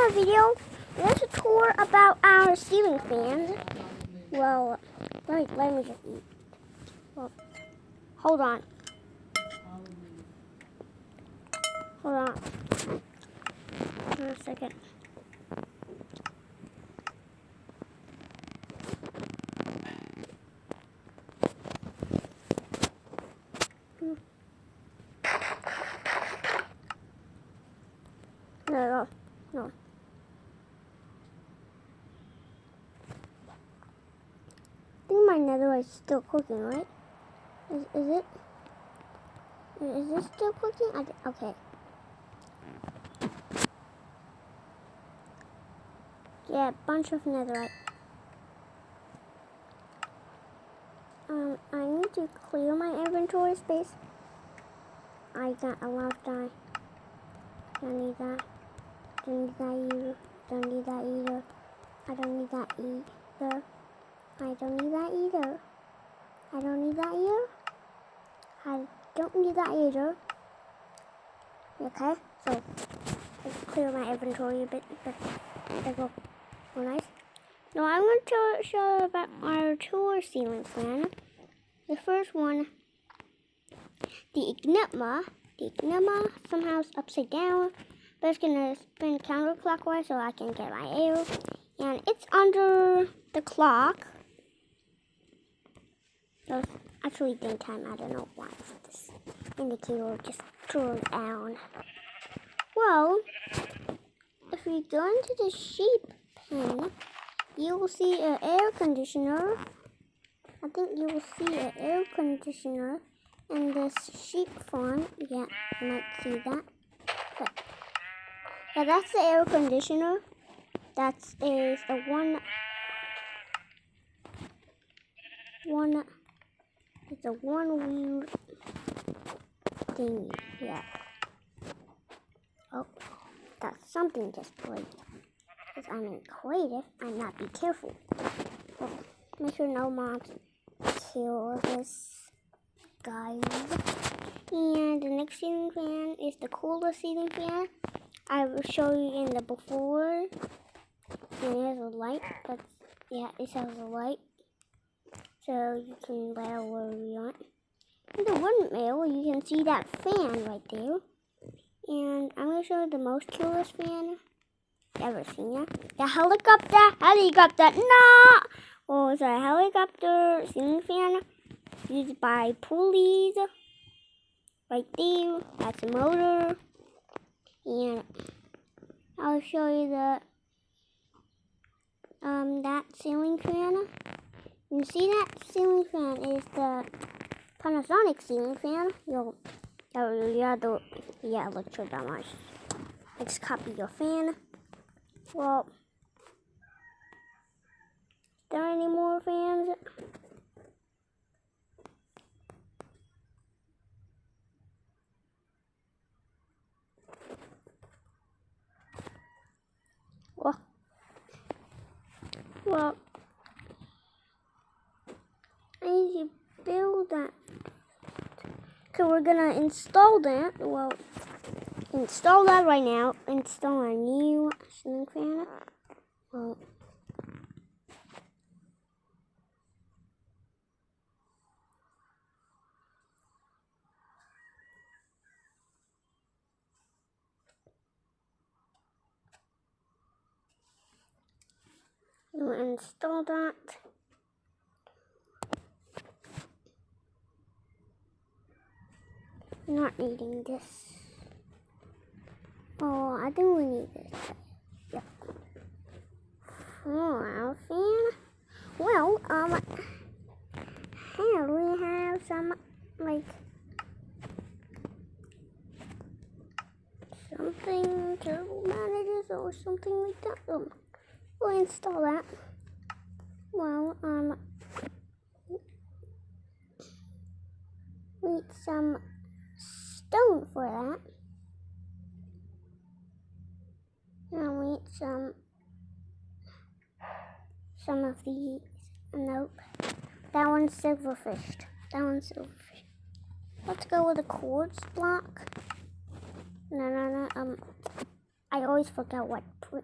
our video. There's a tour about our ceiling fans. Well, let me just eat. Well, hold on. Hold on. Hold on a second. No. I think my netherite's still cooking, right? Is it? Is this still cooking? Okay. Yeah, a bunch of netherite. I need to clear my inventory space. I got a lot of dye. Don't need that. Don't need that either. Don't need that either. I don't need that either. I don't need that either. I don't need that either. I don't need that either. Okay, so let's clear my inventory a bit. There go. Oh, nice. Now I'm going to show you about our tour ceiling fan. The first one, the Enigma. The Enigma somehow is upside down, but it's going to spin counterclockwise so I can get my arrow. And it's under the clock. So it's actually daytime. I don't know why this indicator just turned down. Well, if we go into the sheep pen, you will see an air conditioner. I think you will see an air conditioner in this sheep farm. Yeah, you might see that. But, yeah, that's the air conditioner. That is a one. It's a one-wheel thing. Yeah. Oh, that's something just break. Because I'm creative, I'm not be careful. Oh, make sure no mobs kill this guy. And the next ceiling fan is the coolest ceiling fan. I will show you in the before. And there's a light. Yeah, it has a light. So you can wear whatever you want. In the windmill, you can see that fan right there. And I'm going to show you the most coolest fan ever seen. The helicopter, no! Oh, it's a helicopter ceiling fan used by pulleys. Right there, that's a motor. And I'll show you that ceiling fan. You see that ceiling fan is the Panasonic ceiling fan. Electrodomos. Let's copy your fan. Well, is there any more fans? Well, I need to build that. So we're gonna install that. Well, install that right now. Install a new ceiling fan. Well, we'll install that. Not needing this. Oh, I think we need this. Yep. Oh, fan. Well, here we have some something terrible managers or something like that. We'll install that. Well, we need some stone for that. And we need some of these. Nope. That one's silverfish. Let's go with a quartz block. No. I always forget what brick.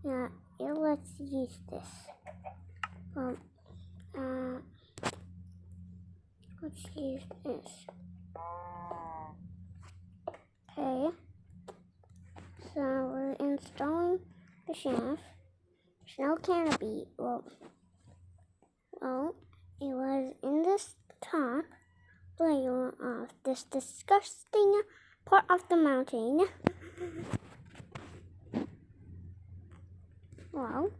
Yeah, let's use this. Let's use this. Okay. So we're installing the shelf. There's no canopy. Well, it was in this top layer of this disgusting part of the mountain. well,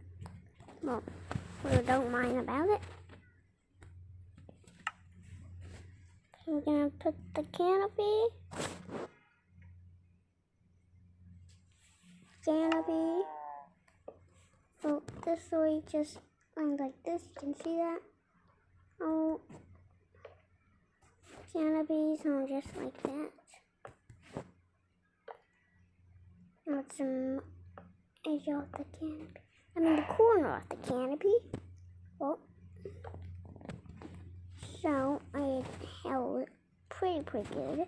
we don't mind about it. We're gonna put the canopy. So this way just like this. You can see that. Oh, canopies are just like that. Now it's some edge of the canopy. I mean the corner of the canopy. Well, so I held it pretty good.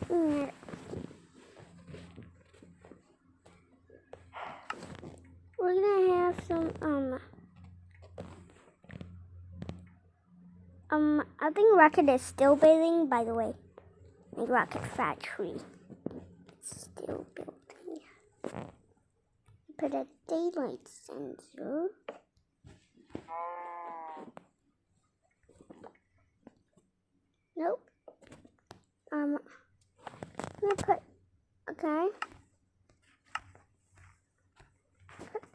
And we're gonna have some I think Rocket is still building, by the way. Like Rocket Factory. It's still building. Put a daylight sensor. Nope. I'm gonna put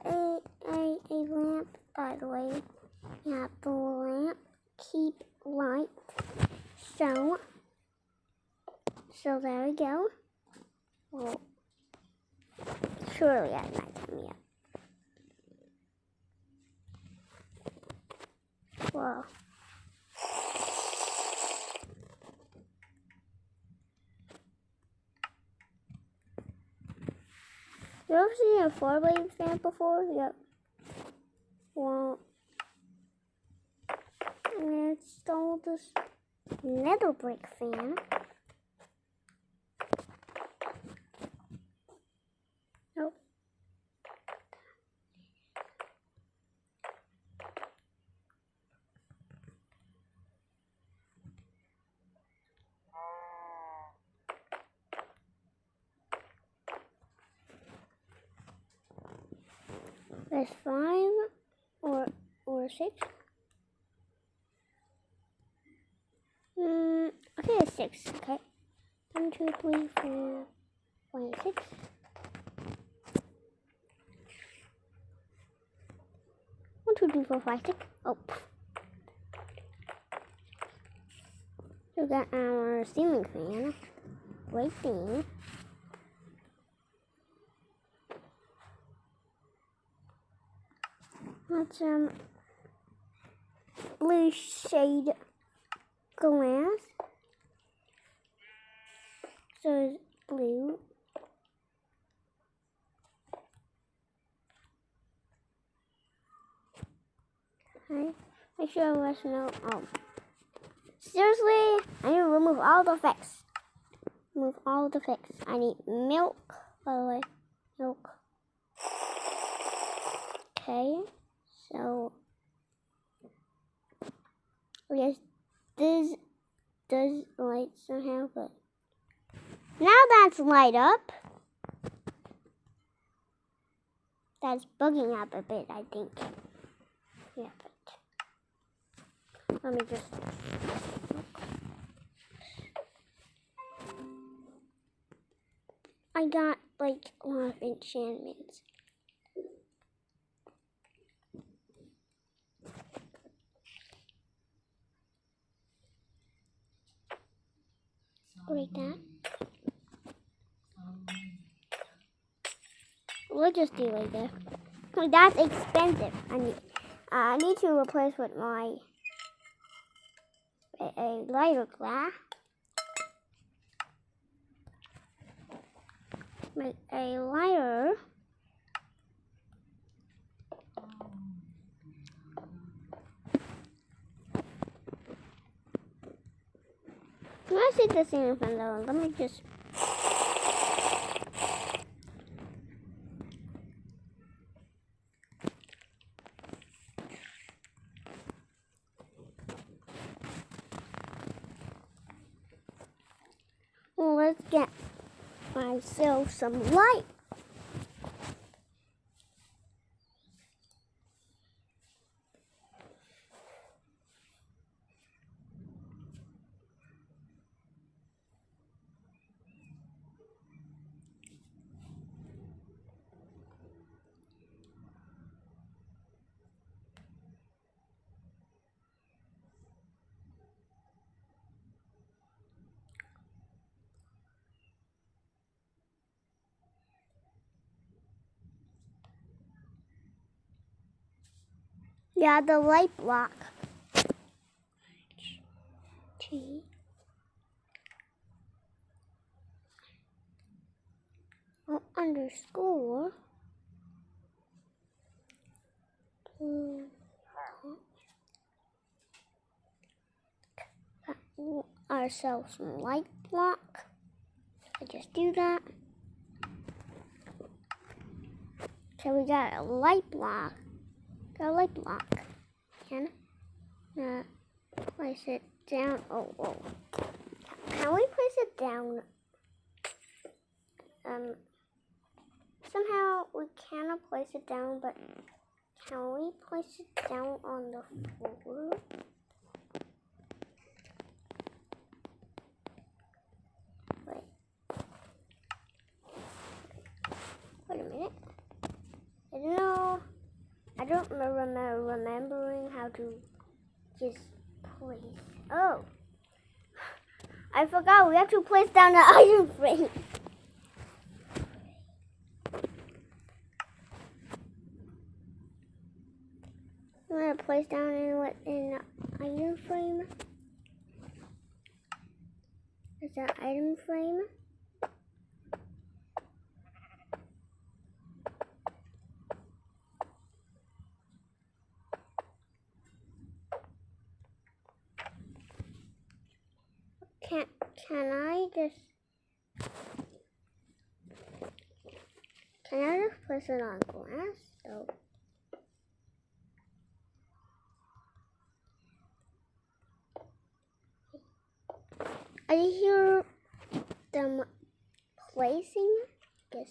a lamp, by the way. Yeah, the lamp keep light. So there we go. Well, surely at nighttime, yeah. Well, you ever seen a 4-blade fan before? Yep. Well, I'm gonna install this nether brick fan. Nope. There's 5 or 6. Okay, 6. Okay. 1, 2, 3, 4, 5, 6. 1, 2, 3, 4, 5, 6. Oh. We got our ceiling fan right there. That's blue shade glass. So it's blue. Okay. Make sure I let you know. Oh. Seriously, I need to remove all the effects. I need milk, by the way. Milk. Okay. So, I guess this does light somehow, but now that's light up. That's bugging up a bit, I think. Yeah, but let me just I got like a lot of enchantments. Like that. We'll just do like that. Like that's expensive. I need to replace with my a lighter glass. Make a lighter. I see the ceiling fan though. Let me just. Well, let's get myself some light. Yeah, the light block. T. Underscore. Ourselves some light block. I just do that. Okay, we got a light block. Got a light block. Can place it down? Oh. Can we place it down? Somehow we cannot place it down, but can we place it down on the floor? Wait a minute. I don't remember remembering how to just place. Oh, I forgot. We have to place down the item frame. I'm gonna place down in the item frame. Is that item frame? Can I just place it on glass? So. I hear them placing this.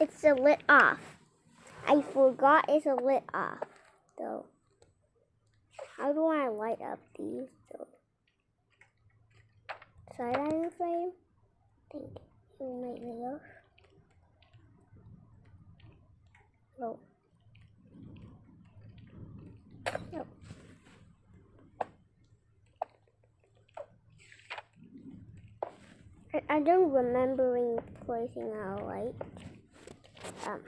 It's a lit off. I forgot it's a lit off. So, how do I light up these? So, side iron frame. I think it might light off. No. No. I don't remember placing a light. I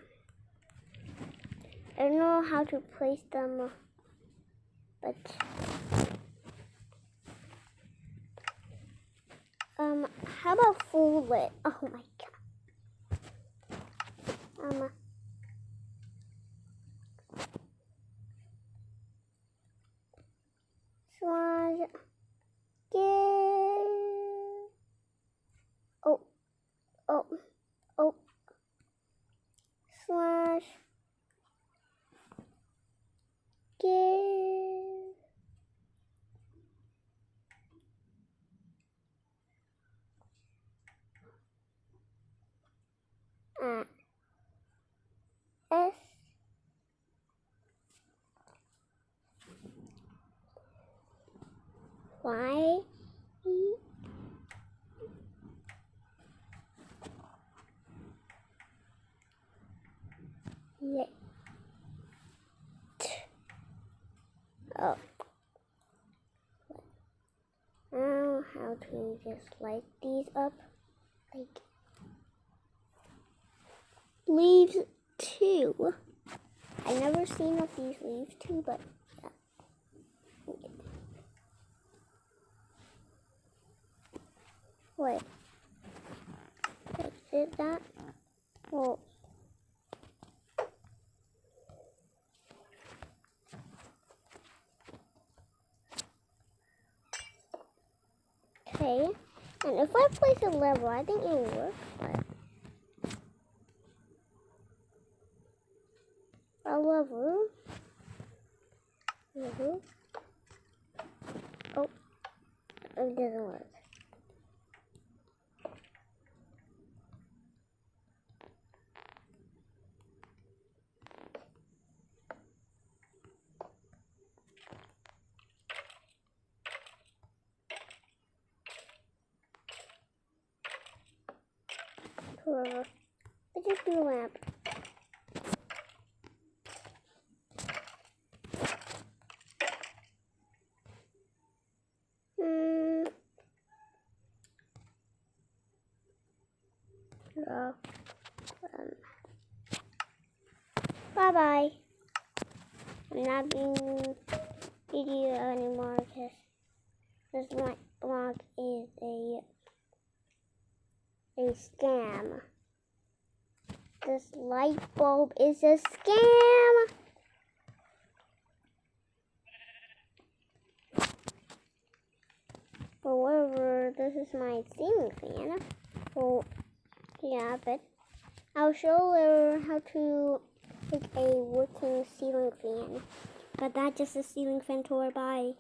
don't know how to place them, but how about full lit? Oh my god. Slash slash S Y lit. Oh. Now how to just light these up like leaves too. I never seen of these leaves too, but yeah. Wait. Did that? Well. Okay. And if I place a level, I think it will work. But a level. Oh, it doesn't work. Whoever. Let's just do a lamp. So, bye-bye. I'm not being video anymore because this vlog is a scam. This light bulb is a scam. However, this is my ceiling fan. Well, yeah, but I'll show you how to make a working ceiling fan. But that's just a ceiling fan tour. Bye.